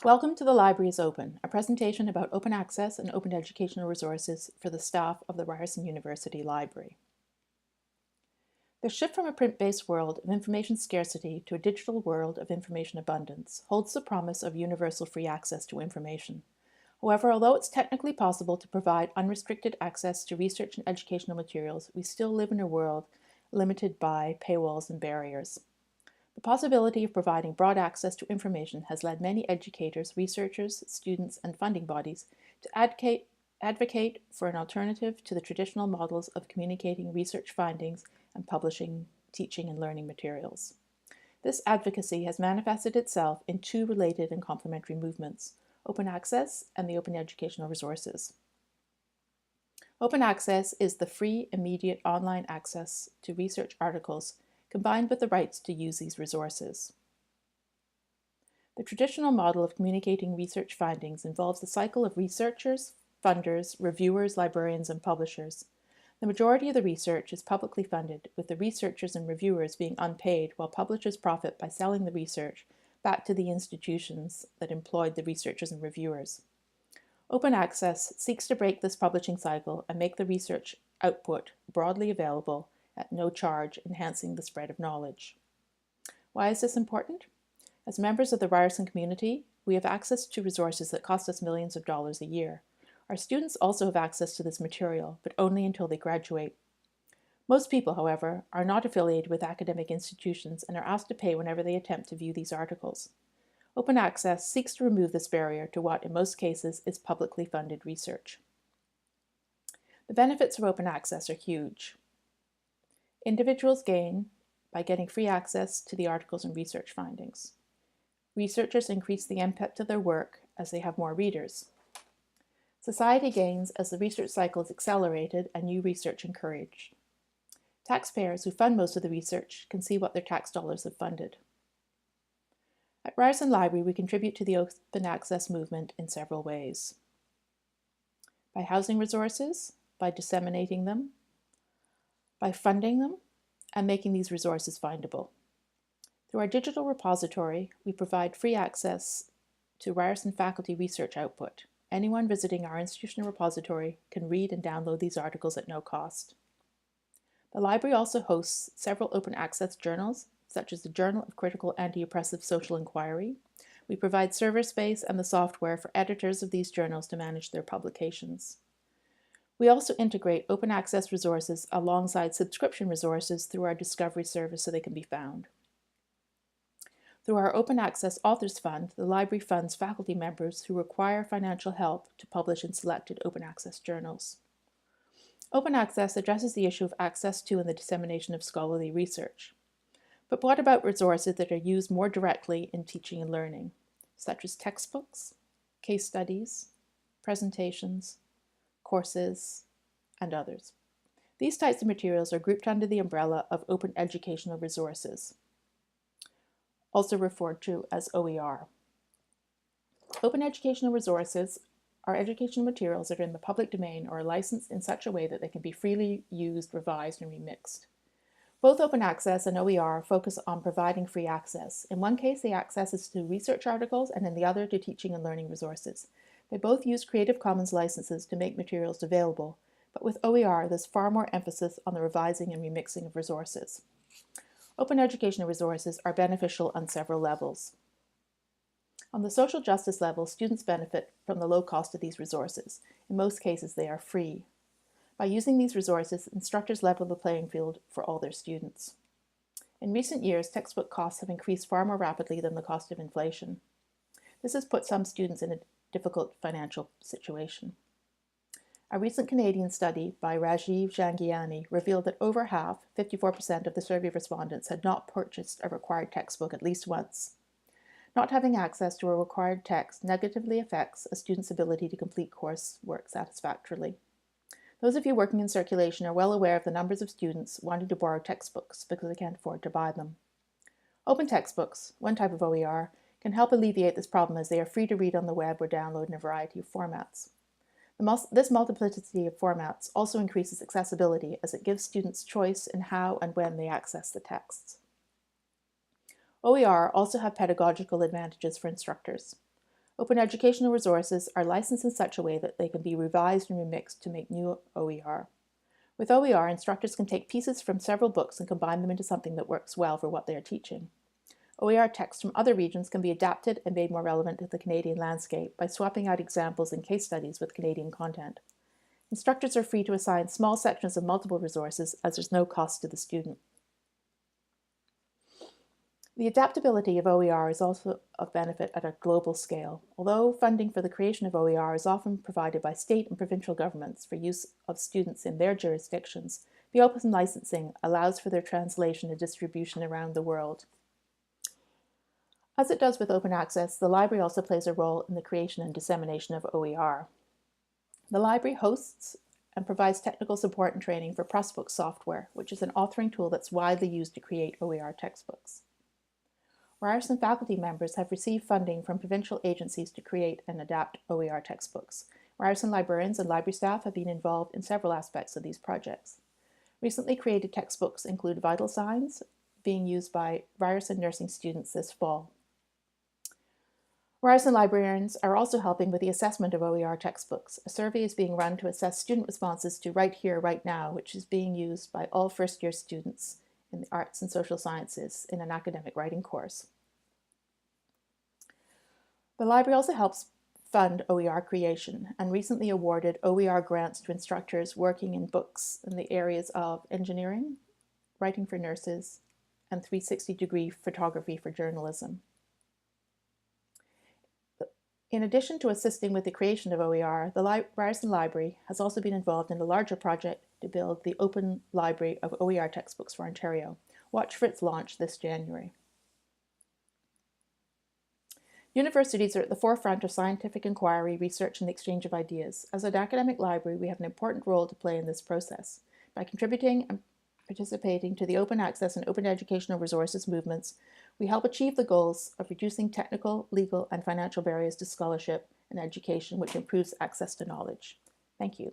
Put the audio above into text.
Welcome to The Library is Open, a presentation about open access and open educational resources for the staff of the Ryerson University Library. The shift from a print-based world of information scarcity to a digital world of information abundance holds the promise of universal free access to information. However, although it's technically possible to provide unrestricted access to research and educational materials, we still live in a world limited by paywalls and barriers. The possibility of providing broad access to information has led many educators, researchers, students, and funding bodies to advocate for an alternative to the traditional models of communicating research findings and publishing teaching and learning materials. This advocacy has manifested itself in two related and complementary movements: open access and the open educational resources. Open access is the free, immediate online access to research articles combined with the rights to use these resources. The traditional model of communicating research findings involves the cycle of researchers, funders, reviewers, librarians, and publishers. The majority of the research is publicly funded, with the researchers and reviewers being unpaid, while publishers profit by selling the research back to the institutions that employed the researchers and reviewers. Open access seeks to break this publishing cycle and make the research output broadly available at no charge, enhancing the spread of knowledge. Why is this important? As members of the Ryerson community, we have access to resources that cost us millions of dollars a year. Our students also have access to this material, but only until they graduate. Most people, however, are not affiliated with academic institutions and are asked to pay whenever they attempt to view these articles. Open access seeks to remove this barrier to what, in most cases, is publicly funded research. The benefits of open access are huge. Individuals gain by getting free access to the articles and research findings. Researchers increase the impact of their work as they have more readers. Society gains as the research cycle is accelerated and new research encouraged. Taxpayers who fund most of the research can see what their tax dollars have funded. At Ryerson Library, we contribute to the open access movement in several ways: by housing resources, by disseminating them, by funding them, and making these resources findable. Through our digital repository, we provide free access to Ryerson faculty research output. Anyone visiting our institutional repository can read and download these articles at no cost. The library also hosts several open access journals, such as the Journal of Critical Anti-Oppressive Social Inquiry. We provide server space and the software for editors of these journals to manage their publications. We also integrate open access resources alongside subscription resources through our Discovery service so they can be found. Through our Open Access Authors Fund, the library funds faculty members who require financial help to publish in selected open access journals. Open access addresses the issue of access to and the dissemination of scholarly research. But what about resources that are used more directly in teaching and learning, such as textbooks, case studies, presentations, courses, and others? These types of materials are grouped under the umbrella of open educational resources, also referred to as OER. Open educational resources are educational materials that are in the public domain or are licensed in such a way that they can be freely used, revised, and remixed. Both open access and OER focus on providing free access. In one case, the access is to research articles, and in the other to teaching and learning resources. They both use Creative Commons licenses to make materials available, but with OER, there's far more emphasis on the revising and remixing of resources. Open educational resources are beneficial on several levels. On the social justice level, students benefit from the low cost of these resources. In most cases, they are free. By using these resources, instructors level the playing field for all their students. In recent years, textbook costs have increased far more rapidly than the cost of inflation. This has put some students in a difficult financial situation. A recent Canadian study by Rajiv Jhangiani revealed that over half, 54% of the survey respondents, had not purchased a required textbook at least once. Not having access to a required text negatively affects a student's ability to complete coursework satisfactorily. Those of you working in circulation are well aware of the numbers of students wanting to borrow textbooks because they can't afford to buy them. Open textbooks, one type of OER, can help alleviate this problem as they are free to read on the web or download in a variety of formats. This multiplicity of formats also increases accessibility as it gives students choice in how and when they access the texts. OER also have pedagogical advantages for instructors. Open educational resources are licensed in such a way that they can be revised and remixed to make new OER. With OER, instructors can take pieces from several books and combine them into something that works well for what they are teaching. OER texts from other regions can be adapted and made more relevant to the Canadian landscape by swapping out examples and case studies with Canadian content. Instructors are free to assign small sections of multiple resources as there's no cost to the student. The adaptability of OER is also of benefit at a global scale. Although funding for the creation of OER is often provided by state and provincial governments for use of students in their jurisdictions, the open licensing allows for their translation and distribution around the world. As it does with open access, the library also plays a role in the creation and dissemination of OER. The library hosts and provides technical support and training for Pressbook software, which is an authoring tool that's widely used to create OER textbooks. Ryerson faculty members have received funding from provincial agencies to create and adapt OER textbooks. Ryerson librarians and library staff have been involved in several aspects of these projects. Recently created textbooks include Vital Signs, being used by Ryerson nursing students this fall. Ryerson librarians are also helping with the assessment of OER textbooks. A survey is being run to assess student responses to Right Here, Right Now, which is being used by all first-year students in the arts and social sciences in an academic writing course. The library also helps fund OER creation and recently awarded OER grants to instructors working in books in the areas of engineering, writing for nurses, and 360-degree photography for journalism. In addition to assisting with the creation of OER, the Ryerson Library has also been involved in a larger project to build the Open Library of OER textbooks for Ontario. Watch for its launch this January. Universities are at the forefront of scientific inquiry, research, and the exchange of ideas. As an academic library, we have an important role to play in this process. By contributing and participating to the open access and open educational resources movements, we help achieve the goals of reducing technical, legal, and financial barriers to scholarship and education, which improves access to knowledge. Thank you.